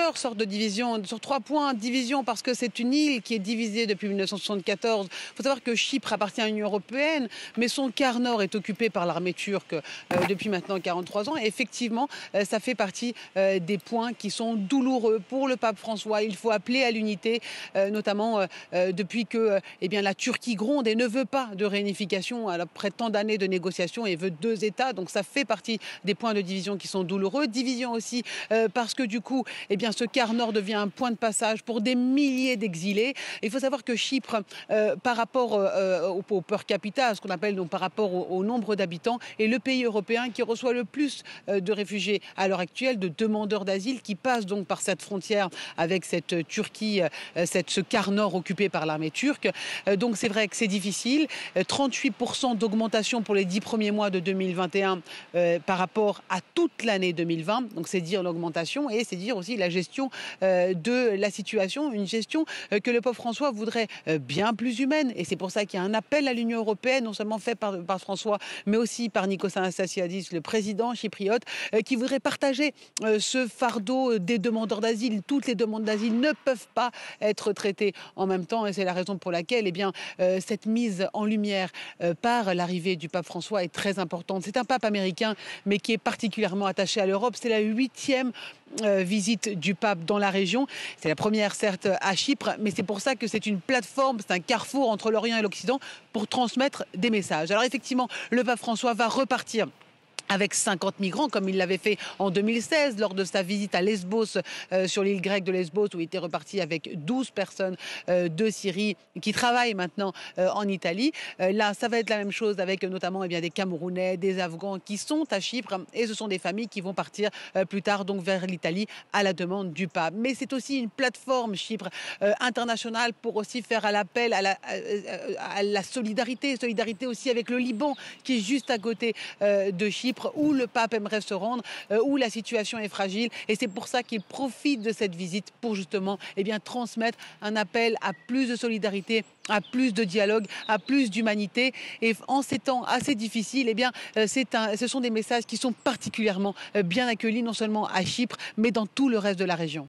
plusieurs sortes de divisions, sur 3 points. Division parce que c'est une île qui est divisée depuis 1974. Il faut savoir que Chypre appartient à l'Union européenne, mais son quart nord est occupé par l'armée turque depuis maintenant 43 ans. Et effectivement, ça fait partie des points qui sont douloureux pour le pape François. Il faut appeler à l'unité, notamment depuis que la Turquie gronde et ne veut pas de réunification après tant d'années de négociations et veut 2 États. Donc ça fait partie des points de division qui sont douloureux. Division aussi parce que du coup, ce quart nord devient un point de passage pour des milliers d'exilés. Il faut savoir que Chypre, par rapport au per capita, ce qu'on appelle donc par rapport au nombre d'habitants, est le pays européen qui reçoit le plus de réfugiés à l'heure actuelle, de demandeurs d'asile qui passent donc par cette frontière avec cette Turquie, ce quart nord occupé par l'armée turque. Donc c'est vrai que c'est difficile. 38% d'augmentation pour les 10 premiers mois de 2021 par rapport à toute l'année 2020. Donc c'est dire l'augmentation et c'est dire aussi la gestion de la situation, une gestion que le pape François voudrait bien plus humaine. Et c'est pour ça qu'il y a un appel à l'Union européenne, non seulement fait par François, mais aussi par Nikos Anastasiadis, le président chypriote, qui voudrait partager ce fardeau des demandeurs d'asile. Toutes les demandes d'asile ne peuvent pas être traitées en même temps et c'est la raison pour laquelle cette mise en lumière par l'arrivée du pape François est très importante. C'est un pape américain, mais qui est particulièrement attaché à l'Europe. C'est la 8e visite du pape dans la région. C'est la première, certes, à Chypre, mais c'est pour ça que c'est une plateforme, c'est un carrefour entre l'Orient et l'Occident pour transmettre des messages. Alors effectivement, le pape François va repartir avec 50 migrants, comme il l'avait fait en 2016, lors de sa visite à Lesbos, sur l'île grecque de Lesbos, où il était reparti avec 12 personnes de Syrie qui travaillent maintenant en Italie. Là, ça va être la même chose avec notamment des Camerounais, des Afghans qui sont à Chypre, et ce sont des familles qui vont partir plus tard donc vers l'Italie à la demande du pape. Mais c'est aussi une plateforme, Chypre, internationale pour aussi faire l'appel à la solidarité aussi avec le Liban, qui est juste à côté de Chypre, où le pape aimerait se rendre, où la situation est fragile. Et c'est pour ça qu'il profite de cette visite pour justement transmettre un appel à plus de solidarité, à plus de dialogue, à plus d'humanité. Et en ces temps assez difficiles, ce sont des messages qui sont particulièrement bien accueillis, non seulement à Chypre, mais dans tout le reste de la région.